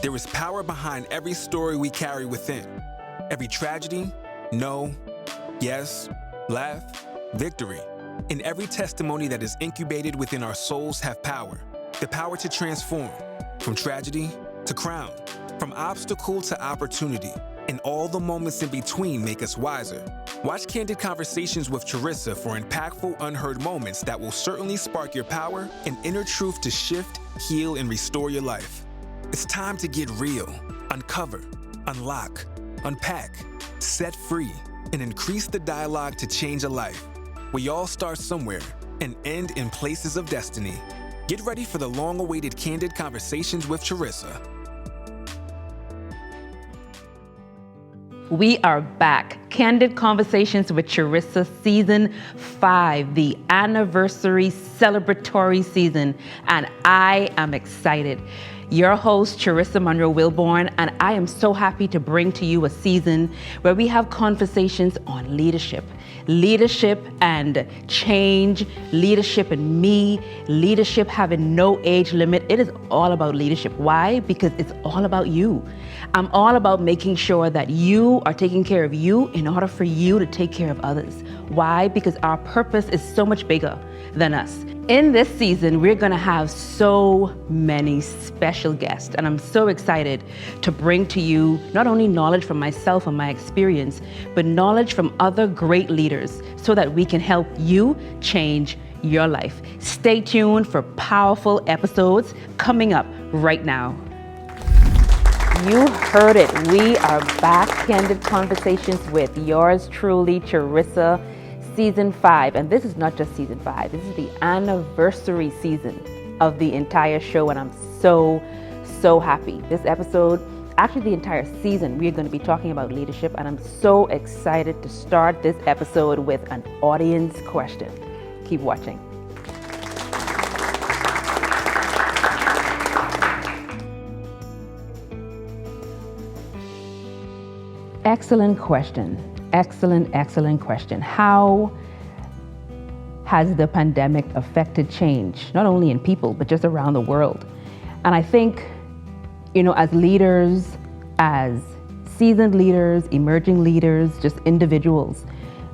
There is power behind every story we carry within. Every tragedy, no, yes, laugh, victory. And every testimony that is incubated within our souls have power. The power to transform, from tragedy to crown, from obstacle to opportunity. And all the moments in between make us wiser. Watch Candid Conversations with Charisa for impactful, unheard moments that will certainly spark your power and inner truth to shift, heal, and restore your life. It's time to get real, uncover, unlock, unpack, set free, and increase the dialogue to change a life. We all start somewhere and end in places of destiny. Get ready for the long-awaited Candid Conversations with Charisa. We are back. Candid Conversations with Charisa, Season 5, the anniversary celebratory season, and I am excited. Your host, Charisa Monroe-Wilborn, and I am so happy to bring to you a season where we have conversations on leadership and change, leadership and me, leadership having no age limit. It is all about leadership. Why? Because it's all about you. I'm all about making sure that you are taking care of you in order for you to take care of others. Why? Because our purpose is so much bigger than us. In this season, we're going to have so many special guests, and I'm so excited to bring to you not only knowledge from myself and my experience, but knowledge from other great leaders so that we can help you change your life. Stay tuned for powerful episodes coming up right now. You heard it. We are back. Candid Conversations with yours truly, Charisa, Season 5. And this is not just Season 5. This is the anniversary season of the entire show. And I'm so happy. This episode, actually the entire season, we are going to be talking about leadership. And I'm so excited to start this episode with an audience question. Keep watching. Excellent question. Excellent question. How has the pandemic affected change, not only in people, but just around the world? And I think, as leaders, as seasoned leaders, emerging leaders, just individuals,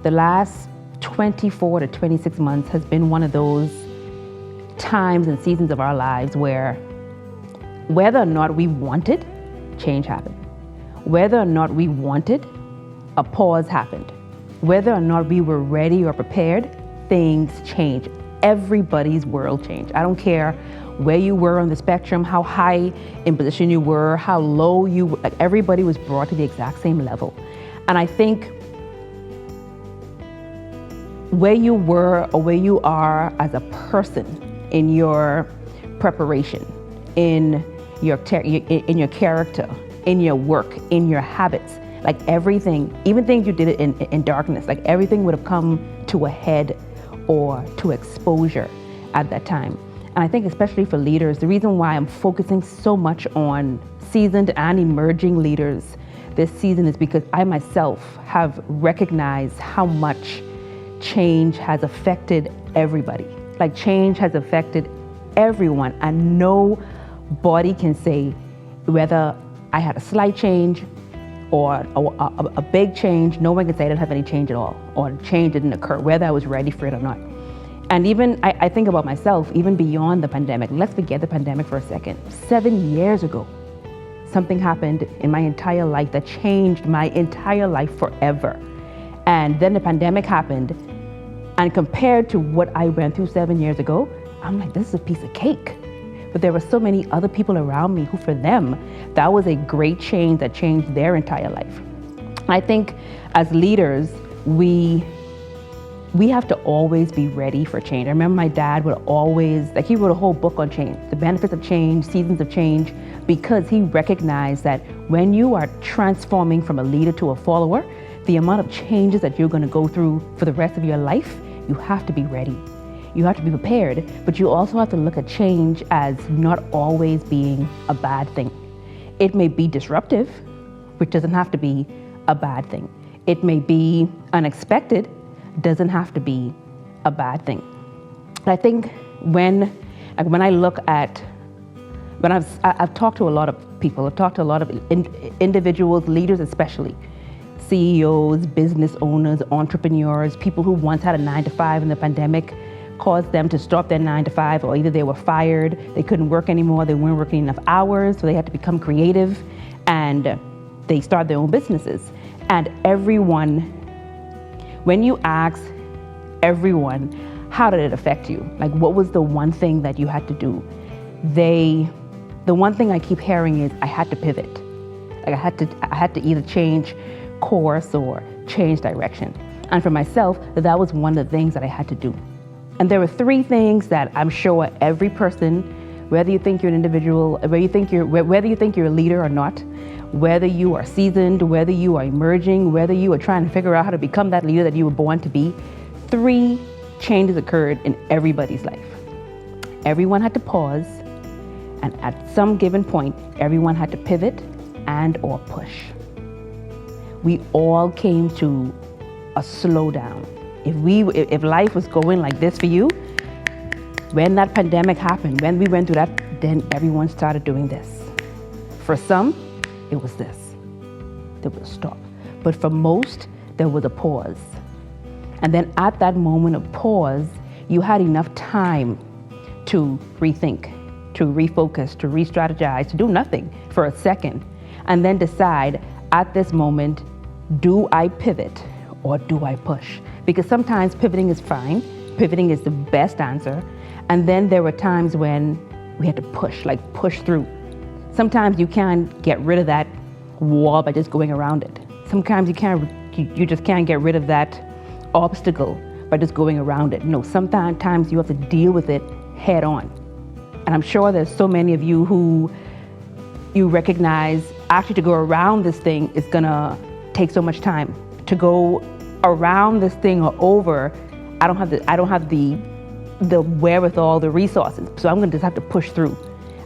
the last 24 to 26 months has been one of those times and seasons of our lives where whether or not we wanted, change happened. Whether or not we wanted, a pause happened. Whether or not we were ready or prepared, things changed. Everybody's world changed. I don't care where you were on the spectrum, how high in position you were, how low you were, everybody was brought to the exact same level. And I think where you were or where you are as a person in your preparation, in your character, in your work, in your habits, like everything, even things you did in darkness, like everything would have come to a head or to exposure at that time. And I think especially for leaders, the reason why I'm focusing so much on seasoned and emerging leaders this season is because I myself have recognized how much change has affected everybody. Like change has affected everyone, and nobody can say whether I had a slight change or a big change. No one can say I didn't have any change at all, or change didn't occur, whether I was ready for it or not. And even I think about myself, even beyond the pandemic. Let's forget the pandemic for a second. 7 years ago, something happened in my entire life that changed my entire life forever. And then the pandemic happened, and compared to what I went through 7 years ago, I'm like, this is a piece of cake. But there were so many other people around me who, for them, that was a great change that changed their entire life. I think as leaders, we have to always be ready for change. I remember my dad would always, he wrote a whole book on change, the benefits of change, seasons of change, because he recognized that when you are transforming from a leader to a follower, the amount of changes that you're going to go through for the rest of your life, you have to be ready. You have to be prepared, but you also have to look at change as not always being a bad thing. It may be disruptive, which doesn't have to be a bad thing. It may be unexpected, doesn't have to be a bad thing. I think when I look at But I've talked to a lot of people. I've talked to a lot of individuals, leaders especially, CEOs, business owners, entrepreneurs, people who once had a 9-to-5 and the pandemic caused them to stop their 9-to-5, or either they were fired, they couldn't work anymore, they weren't working enough hours, so they had to become creative, and they started their own businesses. And everyone, when you ask everyone, how did it affect you? Like, what was the one thing that you had to do? The one thing I keep hearing is I had to pivot. Like I had to either change course or change direction. And for myself, that was one of the things that I had to do. And there were 3 things that I'm sure every person, whether you think you're an individual, whether you think you're a leader or not, whether you are seasoned, whether you are emerging, whether you are trying to figure out how to become that leader that you were born to be, 3 changes occurred in everybody's life. Everyone had to pause, and at some given point, everyone had to pivot and or push. We all came to a slowdown. If life was going like this for you, when that pandemic happened, when we went through that, then everyone started doing this. For some, it was this. There was a stop. But for most, there was a pause. And then at that moment of pause, you had enough time to rethink, to refocus, to re-strategize, to do nothing for a second, and then decide at this moment, do I pivot or do I push? Because sometimes pivoting is fine, pivoting is the best answer, and then there were times when we had to push through. Sometimes you can't get rid of that wall by just going around it. Sometimes you just can't get rid of that obstacle by just going around it. No, sometimes you have to deal with it head on. And I'm sure there's so many of you who you recognize actually to go around this thing is gonna take so much time. To go around this thing or over, I don't have the wherewithal, the resources. So I'm gonna just have to push through.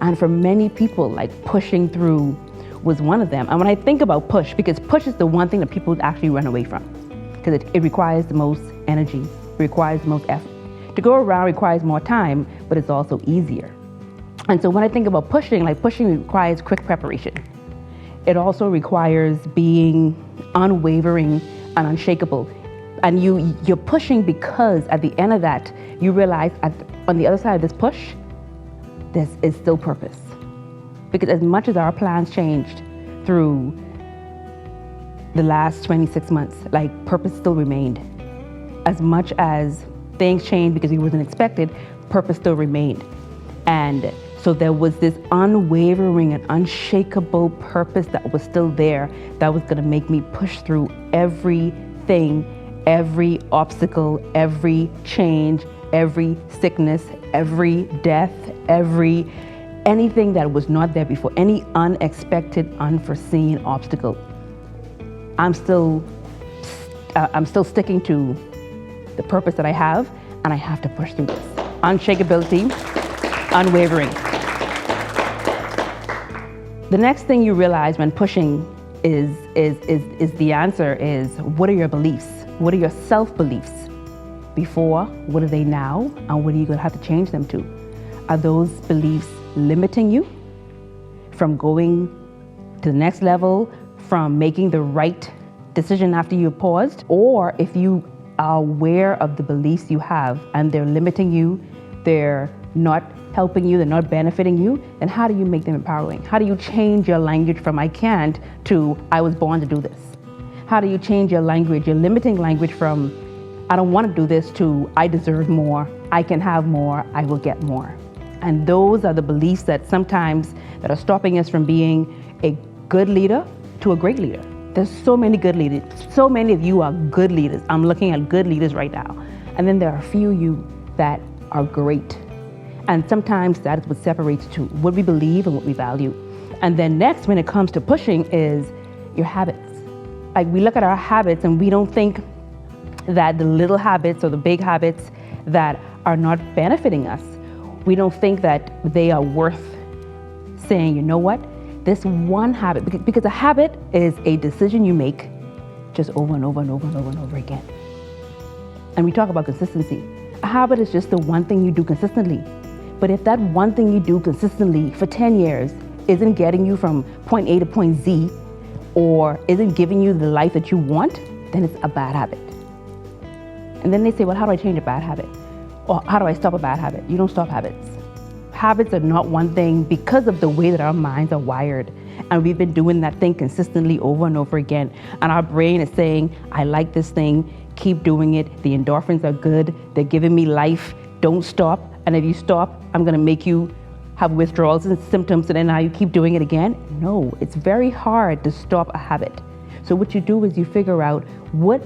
And for many people, like pushing through was one of them. And when I think about push, because push is the one thing that people actually run away from, because it requires the most energy, it requires the most effort. To go around requires more time, but it's also easier. And so when I think about pushing, like pushing requires quick preparation. It also requires being unwavering and unshakable. And you're pushing because at the end of that, you realize on the other side of this push, there is still purpose. Because as much as our plans changed through the last 26 months, like purpose still remained. As much as things changed because it wasn't expected, purpose still remained. And so there was this unwavering and unshakable purpose that was still there that was gonna make me push through everything, every obstacle, every change, every sickness, every death, anything that was not there before, any unexpected, unforeseen obstacle. I'm still sticking to the purpose that I have, and I have to push through this. Unshakability, unwavering. The next thing you realize when pushing is the answer is, what are your beliefs? What are your self-beliefs? Before, what are they now? And what are you gonna have to change them to? Are those beliefs limiting you from going to the next level, from making the right decision after you paused? Or if you are aware of the beliefs you have and they're limiting you, they're not helping you, they're not benefiting you, then how do you make them empowering? How do you change your language from I can't to I was born to do this? How do you change your language, your limiting language from I don't want to do this to I deserve more, I can have more, I will get more? And those are the beliefs that sometimes that are stopping us from being a good leader to a great leader. There's so many good leaders. So many of you are good leaders. I'm looking at good leaders right now. And then there are a few of you that are great. And sometimes that is what separates two, what we believe and what we value. And then next, when it comes to pushing, is your habits. Like we look at our habits and we don't think that the little habits or the big habits that are not benefiting us, we don't think that they are worth saying, you know what, this one habit, because a habit is a decision you make just over and over and over and over and over again. And we talk about consistency. A habit is just the one thing you do consistently. But if that one thing you do consistently for 10 years isn't getting you from point A to point Z, or isn't giving you the life that you want, then it's a bad habit. And then they say, well, how do I change a bad habit? Or how do I stop a bad habit? You don't stop habits. Habits are not one thing because of the way that our minds are wired. And we've been doing that thing consistently over and over again. And our brain is saying, I like this thing, keep doing it. The endorphins are good. They're giving me life. Don't stop. And if you stop, I'm going to make you have withdrawals and symptoms, and then now you keep doing it again. No, it's very hard to stop a habit. So what you do is you figure out what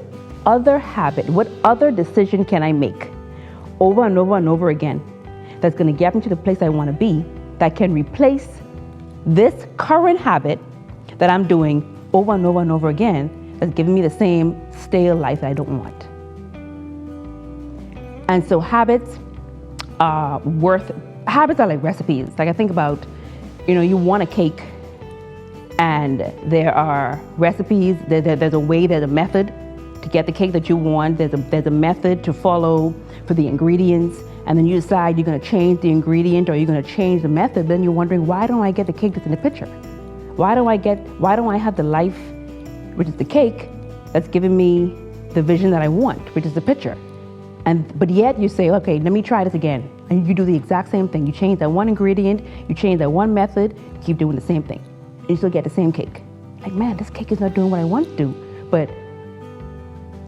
other habit, what other decision can I make over and over and over again that's going to get me to the place I want to be, that can replace this current habit that I'm doing over and over and over again, that's giving me the same stale life that I don't want. And so habits are like recipes. Like I think about, you want a cake, and there are recipes, there's a way, there's a method to get the cake that you want, there's a method to follow for the ingredients, and then you decide you're going to change the ingredient or you're going to change the method. Then you're wondering, why don't I get the cake that's in the picture? Why don't I have the life, which is the cake, that's giving me the vision that I want, which is the picture? But yet you say, okay, let me try this again. And you do the exact same thing. You change that one ingredient, you change that one method, keep doing the same thing. And you still get the same cake. Like, man, this cake is not doing what I want to do. But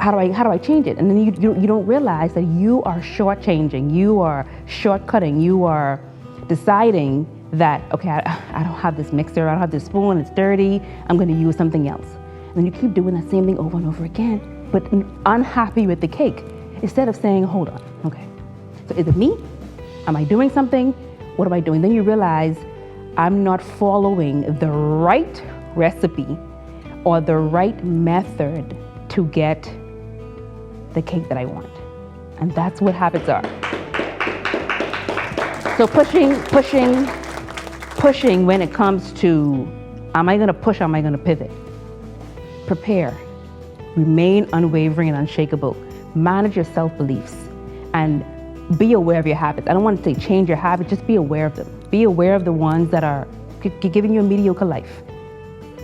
how do I change it? And then you don't realize that you are shortchanging, you are shortcutting, you are deciding that, okay, I don't have this mixer, I don't have this spoon, it's dirty, I'm going to use something else. And then you keep doing the same thing over and over again, but unhappy with the cake. Instead of saying, hold on, okay, so is it me? Am I doing something? What am I doing? Then you realize I'm not following the right recipe or the right method to get the cake that I want. And that's what habits are. So pushing when it comes to, am I going to push or am I going to pivot? Prepare. Remain unwavering and unshakable. Manage your self-beliefs and be aware of your habits. I don't want to say change your habits, just be aware of them. Be aware of the ones that are giving you a mediocre life.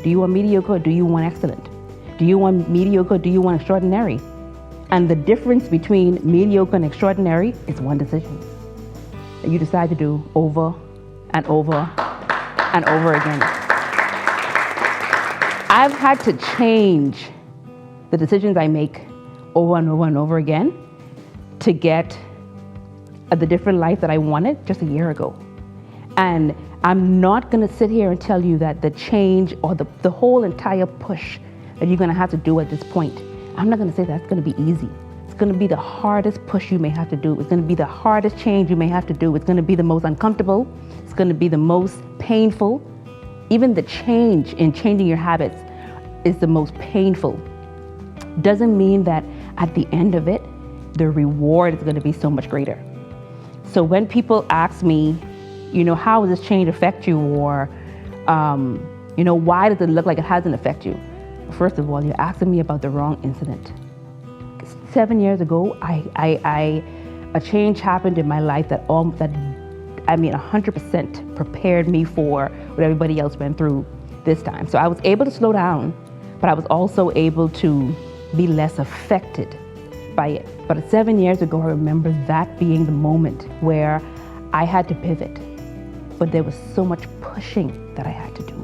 Do you want mediocre or do you want excellent? Do you want mediocre or do you want extraordinary? And the difference between mediocre and extraordinary is one decision that you decide to do over and over and over again. I've had to change the decisions I make over and over and over again to get the different life that I wanted just a year ago. And I'm not going to sit here and tell you that the change or the whole entire push that you're going to have to do at this point, I'm not going to say that's going to be easy. It's going to be the hardest push you may have to do. It's going to be the hardest change you may have to do. It's going to be the most uncomfortable. It's going to be the most painful. Even the change in changing your habits is the most painful. Doesn't mean that at the end of it, the reward is going to be so much greater. So when people ask me, how does this change affect you? Or, why does it look like it hasn't affected you? First of all, you're asking me about the wrong incident. 7 years ago, a change happened in my life that 100% prepared me for what everybody else went through this time. So I was able to slow down, but I was also able to be less affected by it. But 7 years ago, I remember that being the moment where I had to pivot. But there was so much pushing that I had to do.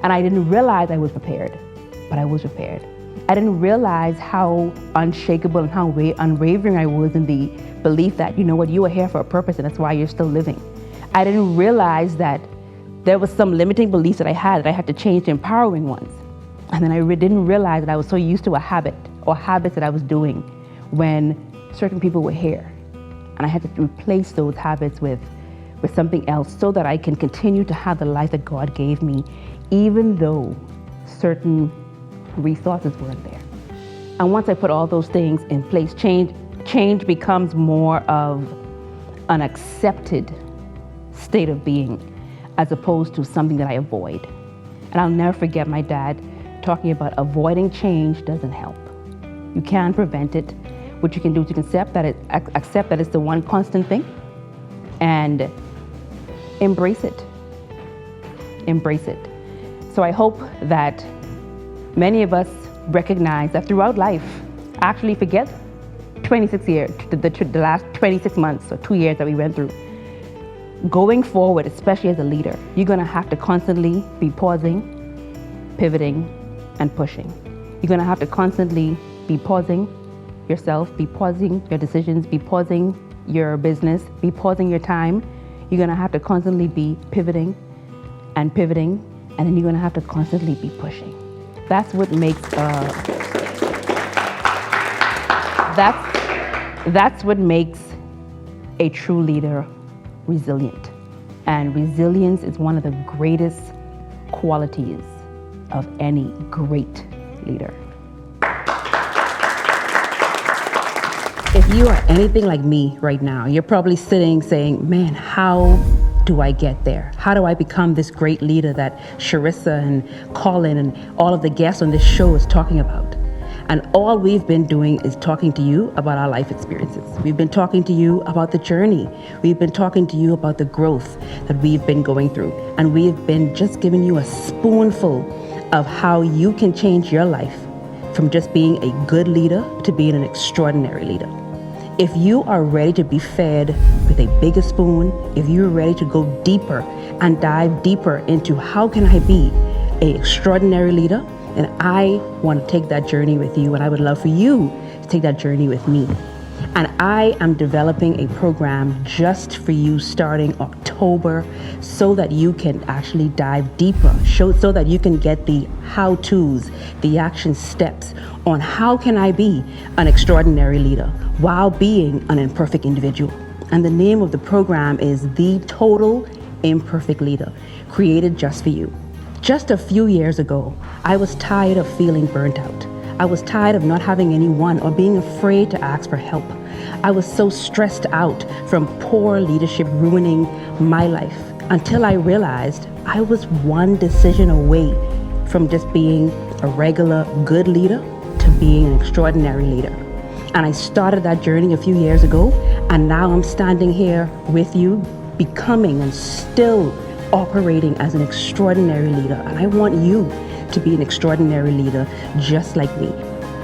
And I didn't realize I was prepared, but I was prepared. I didn't realize how unshakable and how unwavering I was in the belief that, you are here for a purpose and that's why you're still living. I didn't realize that there was some limiting beliefs that I had to change to empowering ones. And then I didn't realize that I was so used to a habit or habits that I was doing when certain people were here. And I had to replace those habits with something else so that I can continue to have the life that God gave me, even though certain resources weren't there. And once I put all those things in place, change becomes more of an accepted state of being as opposed to something that I avoid. And I'll never forget my dad talking about avoiding change doesn't help. You can't prevent it. What you can do is you can accept that it's the one constant thing. and embrace it. Embrace it. So I hope that many of us recognize that throughout life, actually forget 26 years, the last 26 months or 2 years that we went through. Going forward, especially as a leader, you're gonna have to constantly be pausing, pivoting, and pushing. You're gonna have to constantly be pausing yourself, be pausing your decisions, be pausing your business, be pausing your time. You're gonna have to constantly be pivoting, and then you're gonna have to constantly be pushing. That's what makes that's what makes a true leader resilient. And resilience is one of the greatest qualities of any great leader. If you are anything like me right now, you're probably sitting saying, man, how do I get there? How do I become this great leader that Charisa and Colin and all of the guests on this show is talking about? And all we've been doing is talking to you about our life experiences. We've been talking to you about the journey. We've been talking to you about the growth that we've been going through. And we've been just giving you a spoonful of how you can change your life from just being a good leader to being an extraordinary leader. If you are ready to be fed with a bigger spoon, if you're ready to go deeper and dive deeper into how can I be an extraordinary leader, then I want to take that journey with you, and I would love for you to take that journey with me. And I am developing a program just for you starting October so that you can actually dive deeper, so that you can get the how-tos, the action steps on how can I be an extraordinary leader while being an imperfect individual. And the name of the program is The Total Imperfect Leader, created just for you. Just a few years ago, I was tired of feeling burnt out. I was tired of not having anyone or being afraid to ask for help. I was so stressed out from poor leadership ruining my life until I realized I was one decision away from just being a regular good leader to being an extraordinary leader. And I started that journey a few years ago, and now I'm standing here with you, becoming and still operating as an extraordinary leader. And I want you to be an extraordinary leader just like me.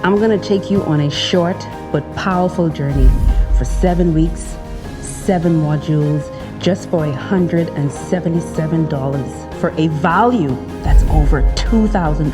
I'm gonna take you on a short but powerful journey for 7 weeks, 7 modules, just for $177 for a value that's over $2,000.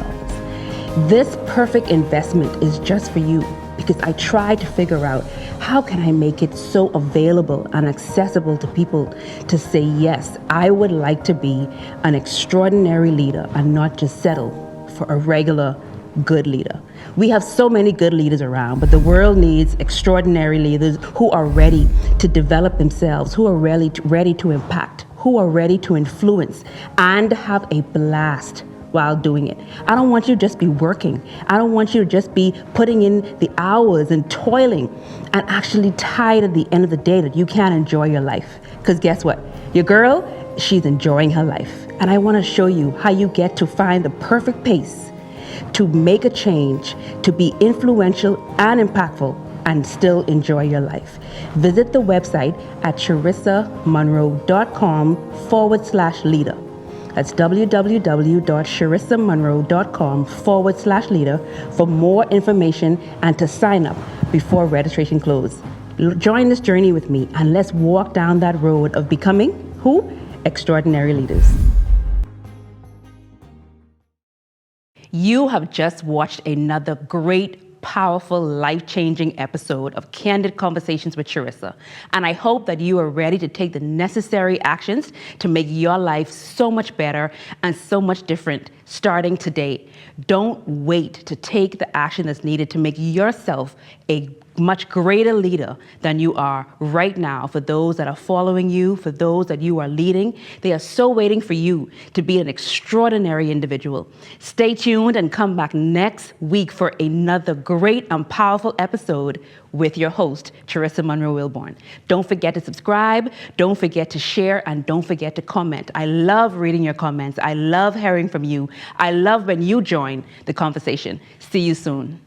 This perfect investment is just for you because I tried to figure out how can I make it so available and accessible to people to say, yes, I would like to be an extraordinary leader and not just settle for a regular good leader. We have so many good leaders around, but the world needs extraordinary leaders who are ready to develop themselves, who are ready to impact, who are ready to influence and have a blast while doing it. I don't want you to just be working. I don't want you to just be putting in the hours and toiling and actually tired at the end of the day that you can't enjoy your life. Because guess what? Your girl, she's enjoying her life. And I want to show you how you get to find the perfect pace to make a change, to be influential and impactful and still enjoy your life. Visit the website at charisamonroe.com/leader. That's www.charisamonroe.com/leader for more information and to sign up before registration closes. Join this journey with me and let's walk down that road of becoming who? Extraordinary leaders. You have just watched another great, powerful, life-changing episode of Candid Conversations with Charisa. And I hope that you are ready to take the necessary actions to make your life so much better and so much different starting today. Don't wait to take the action that's needed to make yourself a much greater leader than you are right now. For those that are following you, for those that you are leading, they are so waiting for you to be an extraordinary individual. Stay tuned and come back next week for another great and powerful episode with your host, Charisa Monroe-Wilborn. Don't forget to subscribe, don't forget to share, and don't forget to comment. I love reading your comments. I love hearing from you. I love when you join the conversation. See you soon.